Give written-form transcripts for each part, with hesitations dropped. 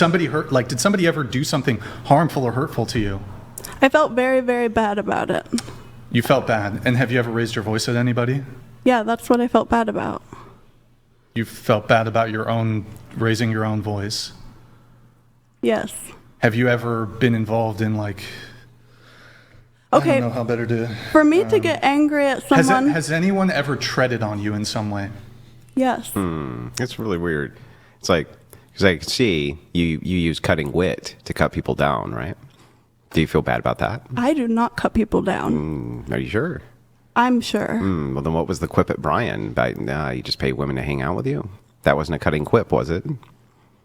Somebody hurt, like, did somebody ever do something harmful or hurtful to you? I felt very, very bad about it. You felt bad. And have you ever raised your voice at anybody? Yeah, that's what I felt bad about. You felt bad about raising your own voice? Yes. Have you ever been involved in, like, okay, I don't know how better to... For me to get angry at someone... Has anyone ever treaded on you in some way? Yes. It's really weird. It's like, because I can see you use cutting wit to cut people down, right? Do you feel bad about that? I do not cut people down. Are you sure? I'm sure. Well, then what was the quip at Brian? You just pay women to hang out with you? That wasn't a cutting quip, was it?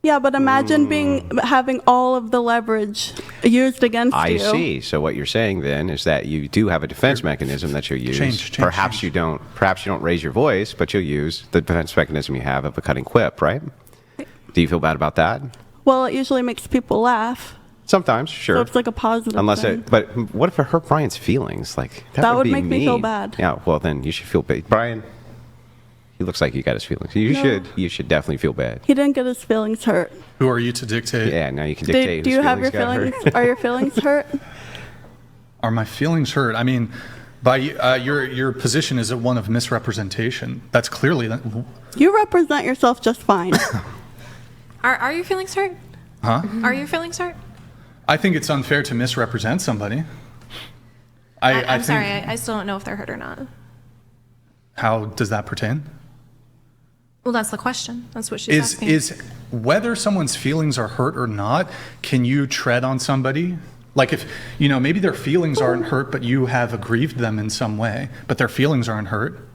Yeah, but imagine having all of the leverage used against you. I see. So what you're saying then is that you do have a defense mechanism that you'll use. Perhaps you don't raise your voice, but you'll use the defense mechanism you have of a cutting quip, right? Do you feel bad about that? Well, it usually makes people laugh. Sometimes, sure. So it's like a positive thing. But what if it hurt Brian's feelings? Like that would be make me feel bad. Yeah, well then you should feel bad. Brian, he looks like he got his feelings. You should definitely feel bad. He didn't get his feelings hurt. Who are you to dictate? Yeah, now you can dictate. Do you have your feelings? Are your feelings hurt? Are my feelings hurt? I mean, by your position is one of misrepresentation. That's clearly that. You represent yourself just fine. Are your feelings hurt? Huh? Are your feelings hurt? I think it's unfair to misrepresent somebody. I'm sorry, I still don't know if they're hurt or not. How does that pertain? Well, that's the question. That's what she's asking. Is whether someone's feelings are hurt or not, can you tread on somebody? Like if, maybe their feelings aren't hurt, but you have aggrieved them in some way, but their feelings aren't hurt.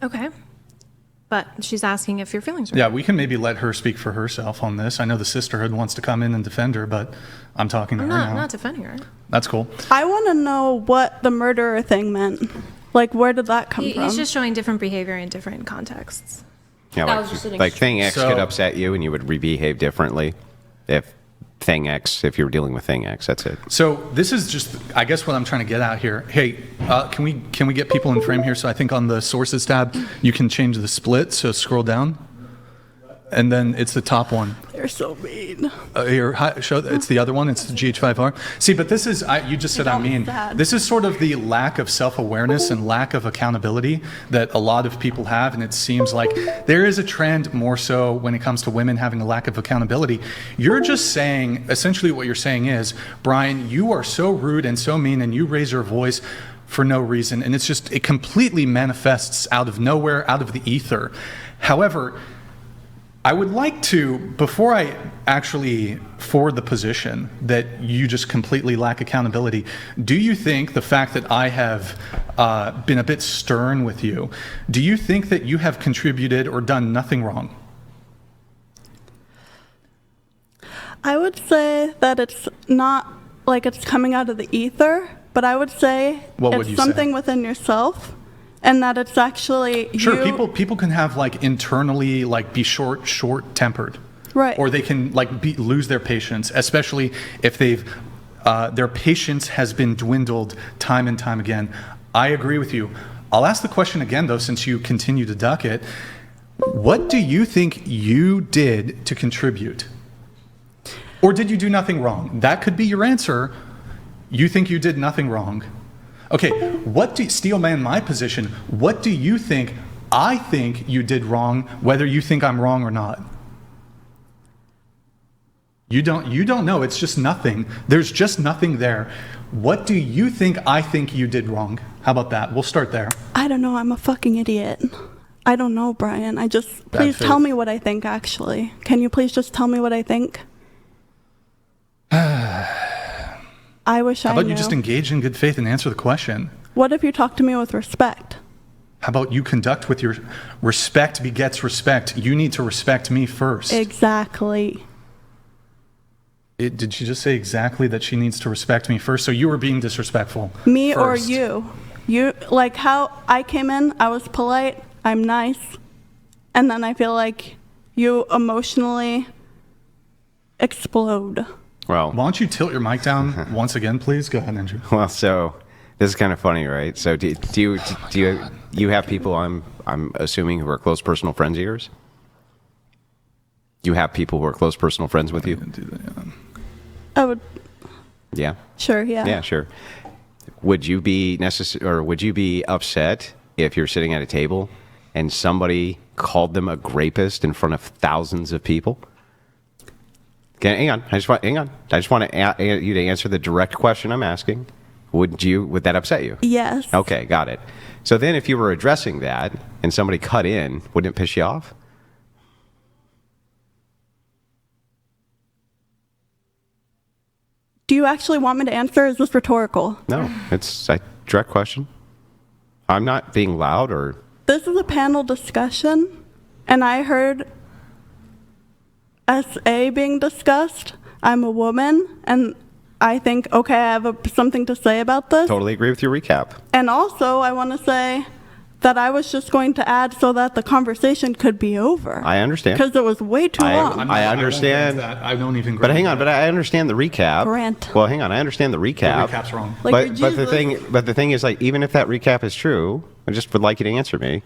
Okay. But she's asking if your feelings are hurt. Yeah, hurt. we can maybe let her speak for herself on this. I know the sisterhood wants to come in and defend her, but I'm talking to her now. I'm not defending her. That's cool. I want to know what the murderer thing meant. Like, where did that come from? He's just showing different behavior in different contexts. Yeah, like thing X could upset you and you would behave differently if you were dealing with thing X. That's it. So this is just, I guess, what I'm trying to get out here. Hey, can we get people in frame here? So I think on the sources tab, you can change the split. So scroll down. And then it's the top one. They're so mean. It's the other one. It's the GH5R. See, but this is, you just said I'm mean. This is sort of the lack of self-awareness and lack of accountability that a lot of people have. And it seems like there is a trend more so when it comes to women having a lack of accountability. You're just saying, essentially what you're saying is, Brian, you are so rude and so mean and you raise your voice for no reason. And it completely manifests out of nowhere, out of the ether. However, I would like to, before I actually forward the position that you just completely lack accountability, do you think the fact that I have been a bit stern with you, do you think that you have contributed or done nothing wrong? I would say that it's not like it's coming out of the ether, but I would say it's something within yourself. And that it's actually sure. People can have internally be short-tempered, right? Or they can lose their patience, especially if their patience has been dwindled time and time again. I agree with you. I'll ask the question again though, since you continue to duck it. What do you think you did to contribute, or did you do nothing wrong? That could be your answer. You think you did nothing wrong. Okay, Steelman, my position, what do you think I think you did wrong, whether you think I'm wrong or not? You don't know, it's just nothing. There's just nothing there. What do you think I think you did wrong? How about that? We'll start there. I don't know, I'm a fucking idiot. I don't know, Brian. Please tell me what I think, actually. Can you please just tell me what I think? I wish I knew. How about you just engage in good faith and answer the question? What if you talk to me with respect? How about you conduct with your respect begets respect? You need to respect me first. Exactly. Did she just say exactly that she needs to respect me first? So you were being disrespectful. Me first. Or you? You, like how I came in, I was polite, I'm nice, and then I feel like you emotionally explode. Well, why don't you tilt your mic down once again, please? Go ahead, Andrew. Well, so this is kind of funny, right? So do you have people I'm assuming who are close personal friends of yours? you have people who are close personal friends with you? I would. Yeah. Sure. Yeah. Yeah, sure. Would you be would you be upset if you're sitting at a table and somebody called them a rapist in front of thousands of people? Okay, hang on. I just want you to answer the direct question I'm asking. Would that upset you? Yes. Okay, got it. So then if you were addressing that and somebody cut in, wouldn't it piss you off? Do you actually want me to answer? Is this rhetorical? No, it's a direct question. I'm not being loud or... This is a panel discussion, and I heard SA being discussed. I'm a woman, and I think, okay, I have something to say about this. Totally agree with your recap. And also, I want to say that I was just going to add so that the conversation could be over. I understand. Because it was way too long. I understand. I don't even. But hang on. But I understand the recap. Grant. Well, hang on. I understand the recap. The recap's wrong. Like but the thing is, like, even if that recap is true, I just would like you to answer me.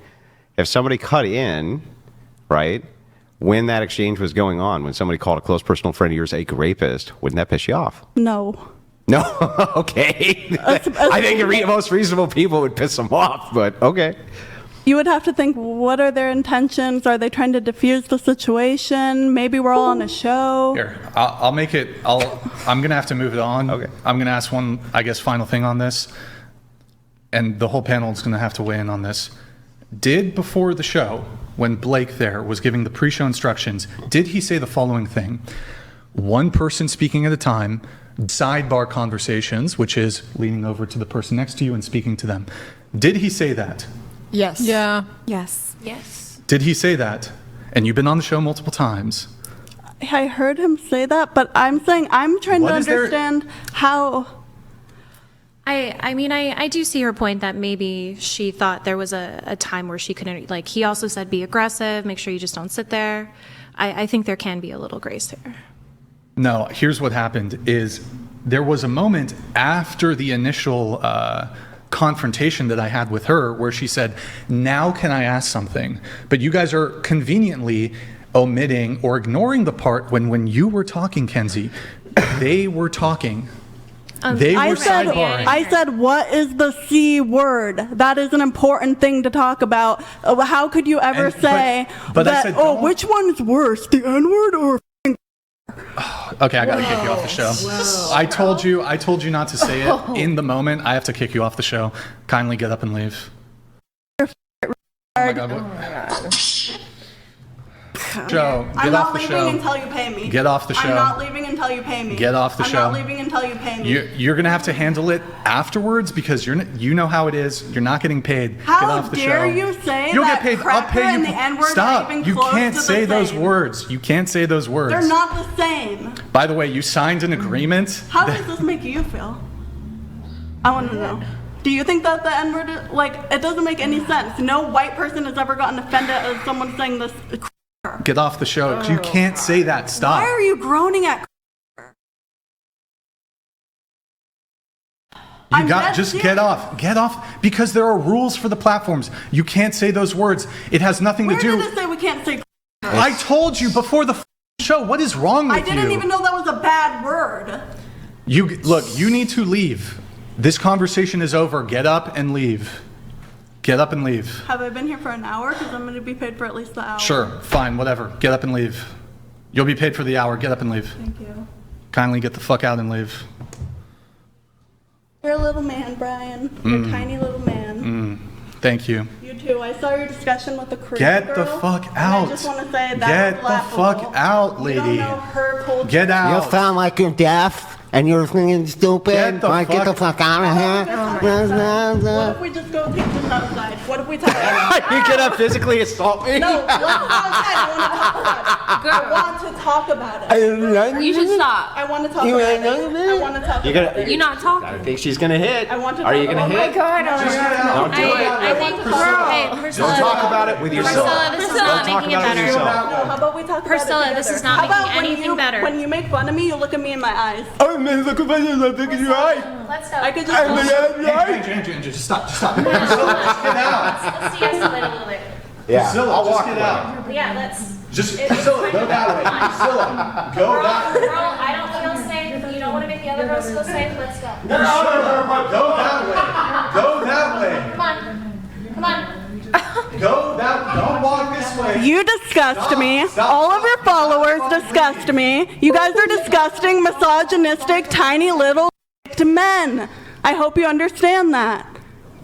If somebody cut in, right, when that exchange was going on, when somebody called a close personal friend of yours a rapist, wouldn't that piss you off? No. No. Okay. I think most reasonable people would piss them off, but okay. You would have to think, what are their intentions? Are they trying to diffuse the situation? Maybe we're all on a show. Here, I'll make it. I'm going to have to move it on. Okay. I'm going to ask one, I guess, final thing on this, and the whole panel is going to have to weigh in on this. Did before the show, when Blake there was giving the pre-show instructions, did he say the following thing? One person speaking at a time, sidebar conversations, which is leaning over to the person next to you and speaking to them. Did he say that? Yes. Yeah. Yes. Yes. Did he say that? And you've been on the show multiple times. I heard him say that, but I'm saying I'm trying to understand how... I mean, I do see her point that maybe she thought there was a time where she couldn't, like, he also said be aggressive, make sure you just don't sit there. I think there can be a little grace there. No, here's what happened is there was a moment after the initial confrontation that I had with her where she said, now can I ask something? But you guys are conveniently omitting or ignoring the part when you were talking, Kenzie, they were talking. They were sidebarring. I said, what is the C word? That is an important thing to talk about. How could you ever say but that, I said, which one is worse, the N-word or Okay, I gotta kick you off the show. Whoa. I told you not to say it in the moment. I have to kick you off the show. Kindly get up and leave. Oh my God. Joe, get off the show. I'm not leaving until you pay me. Get off the show. I'm not leaving until you pay me. Get off the show. I'm not leaving until you pay me. You're gonna have to handle it afterwards because you know how it is. You're not getting paid. How get off the dare show. you say You'll that get paid. I'll pay you. And the N-word Stop. even You can't close to say the those same. words. You can't say those words. They're not the same. By the way, you signed an agreement. How does this make you feel? I want to know. Do you think that the N-word is, like, it doesn't make any sense? No white person has ever gotten offended at someone saying this. Get off the show. You can't say that. Stop. Why are you groaning at? You got just get off. Get off because there are rules for the platforms. You can't say those words. It has nothing to do. Where did it say we can't say? I told you before the show. What is wrong with you? I didn't even know that was a bad word. You need to leave. This conversation is over. Get up and leave. Get up and leave. Have I been here for an hour? Because I'm going to be paid for at least the hour. Sure, fine, whatever. Get up and leave. You'll be paid for the hour. Get up and leave. Thank you. Kindly get the fuck out and leave. You're a little man, Brian. You're a tiny little man. Thank you. You too. I saw your discussion with the Korean Get girl, the fuck out. I just want to say that Get was the laughable. fuck out, lady. You don't know her culture. Get out. You sound like you're deaf and you're thinking stupid. Get the Get the fuck out of here. What if we just go take this outside? What if we talk about You're gonna physically assault me? No, let's go outside. I want to talk about it. You should stop. I want to talk about it. I want to talk about it. You're not talking. I think she's gonna hit. I want to Are you talk gonna about hit? God, Don't do it. I think Priscilla, Don't talk about it with yourself. Priscilla, this is not Don't talk making it about it better. yourself. No, how about we talk Priscilla, about it this together? is not How about making anything better. When you make fun of me, you look at me in my eyes. Oh, man, look at you. Look at your eye. Let's go. I could just. Andrew, just stop. Just stop. Priscilla, just get out. Let's de-escalate a little bit. Yeah, Priscilla, I'll just walk get away. out. Yeah, let's. Just Priscilla, go that way. Priscilla, go that way. Girl, I don't feel safe. You don't want to make the other girls feel safe. Let's go. Priscilla, go that way. Go that way. Come on. Come on. Go that. Don't walk this way. You disgust me. All of your followers disgust me. You guys are disgusting, misogynistic, tiny little men. I hope you understand that.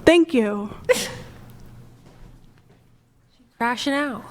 Thank you. Crashing out.